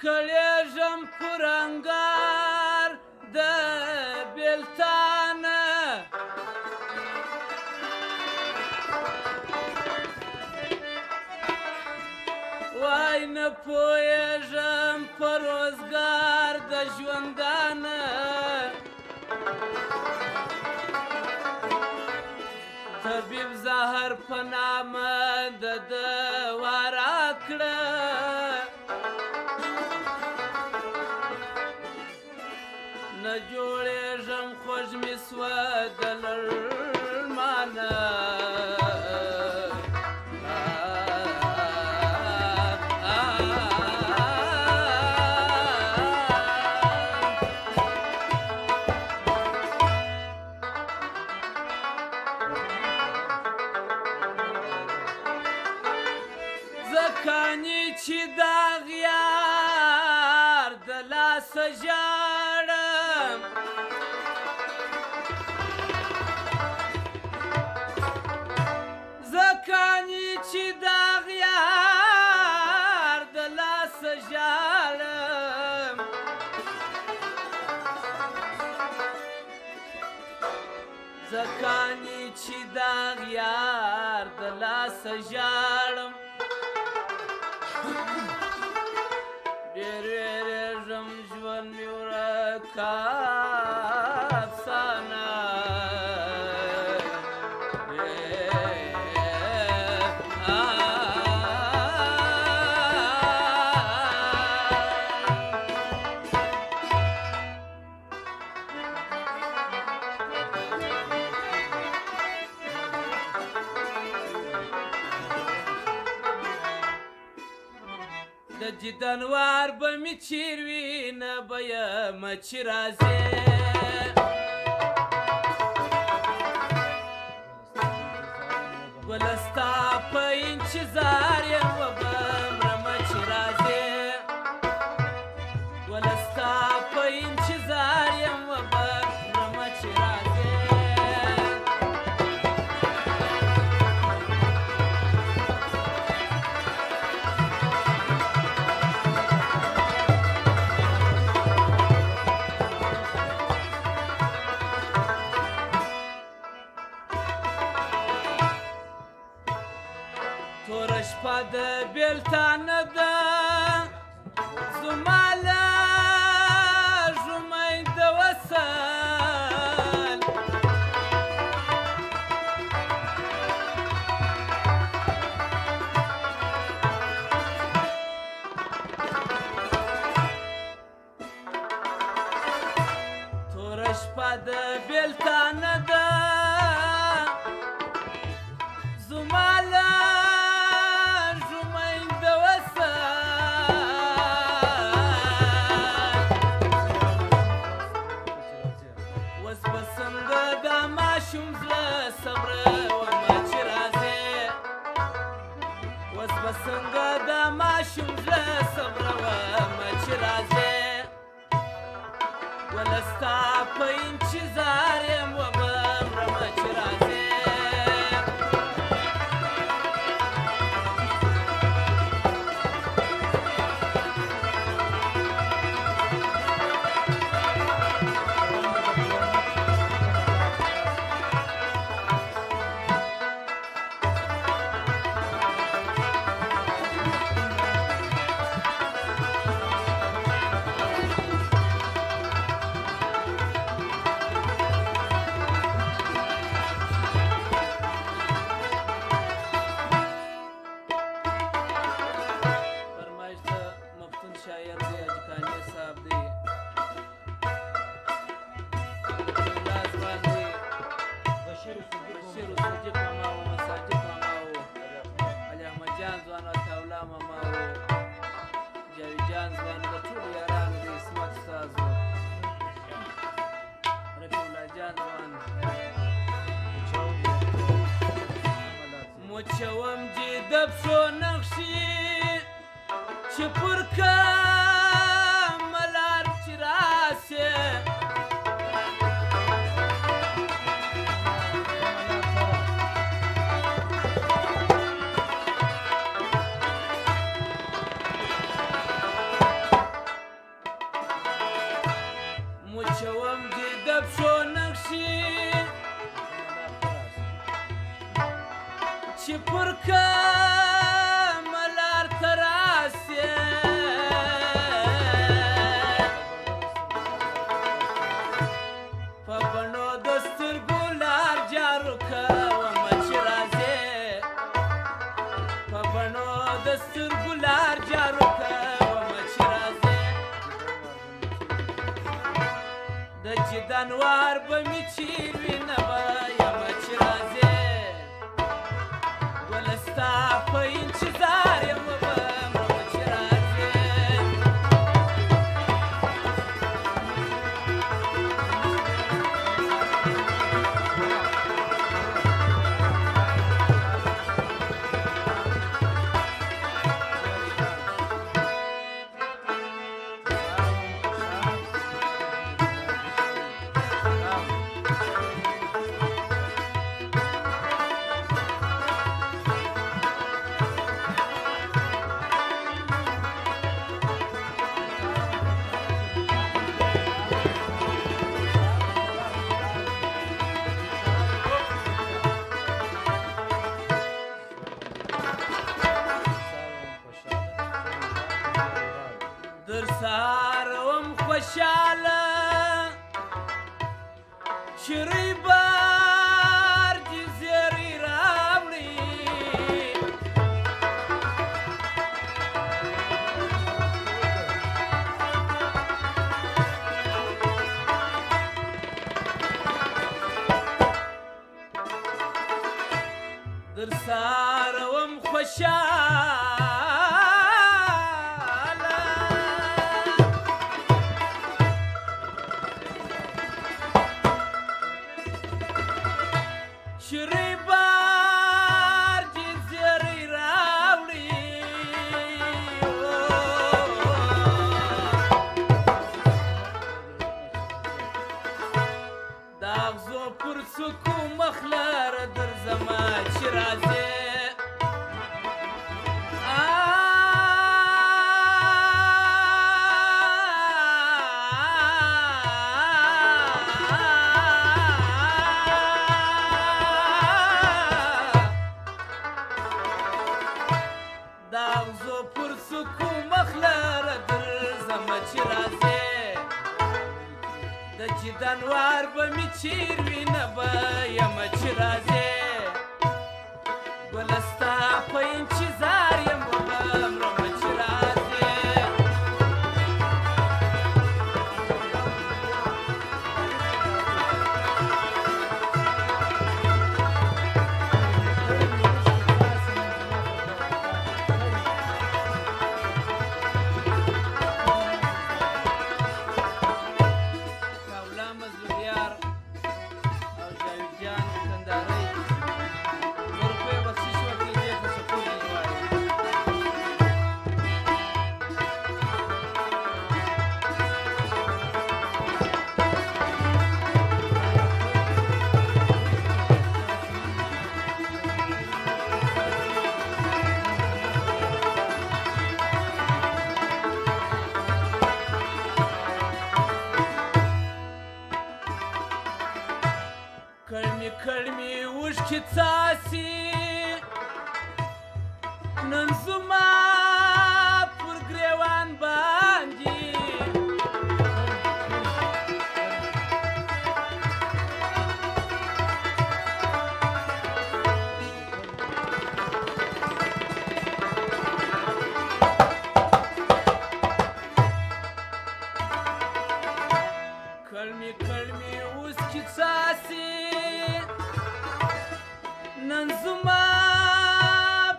کړېږم پرنګار د بېلتانه وای نه پوهېږم په روزګار د ژوندانه طبیب زهر په نامه د دوا راکړه نه جوړېږم خوږ مې سوه د لړمانه زکانې چې دا غیار د لاسه ژاړم زکانې چې دا غیار د لاسه ژاړم زکانې چې دا غیار د لاسه ژاړم ډېر وېرېږم ژوند مې ورک افسانه د دیدنوار به مې چیر وي نه به یمه چې راځې ګله ستا په انتظار یم وبه مرمه چې راځې ګله ستا په انتظار یم وبه مرمه چې راځې توره شپه د بېلتانه ده زما له ژومۍ د وصل توره شپه د بېلتانه ده زما له ماشوم زړه صبره ومه چې راځې اوس به څنګه دا ماشوم زړه صبره ومه چې راځې وله ستا په انتظار یم وبه مرمه چې راځې شاعر دی حاجي قانع صاحب دی بشیر صدیق ماما و مساجد ماما و علي احمد جان ځوان او طاوله ماما و جاوید جان ځوان د ټولو یارانو د اسمت استاذ و رفیع الله جان ځوان مچوم چې د پښو نقشې چې پر کومه لار چې راسې پښو نقشې چې پر کومه لار ته راسې په بڼو د سترګو لار جارو کومه چې راځې په بڼو د سترګو لار جارو کومه چې راځې د جدانوار به مې چیر وي نه به یمه چې راځې ګله ستا په انتظار یم به مرمه چې راځې در سهار وم خوشحاله چې ریبار دې زیری راوړي در سهار وم خوشحاله ریبار دې زیری راوړي د اغزو پر څوکو مخ لره درځمه چې راځې د اغزو پر څوکو مخ لره درځمه چې راځې د جدانوار به مې چیر وي نه به یمه چې راځې ګله ستا په انتظار یم به مرمه چې راځې کړمې کړمې اوښکې څاڅي نن زما پر ګریوان باندې کړمې کړمې اوښکې څاڅي نن زما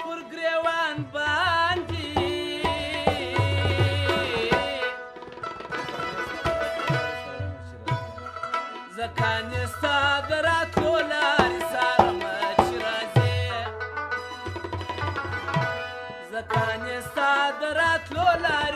پر ګریوان باندې زکانې ستا د راتلو لارې څارمه چې راځې زکانې ستا د راتلو لارې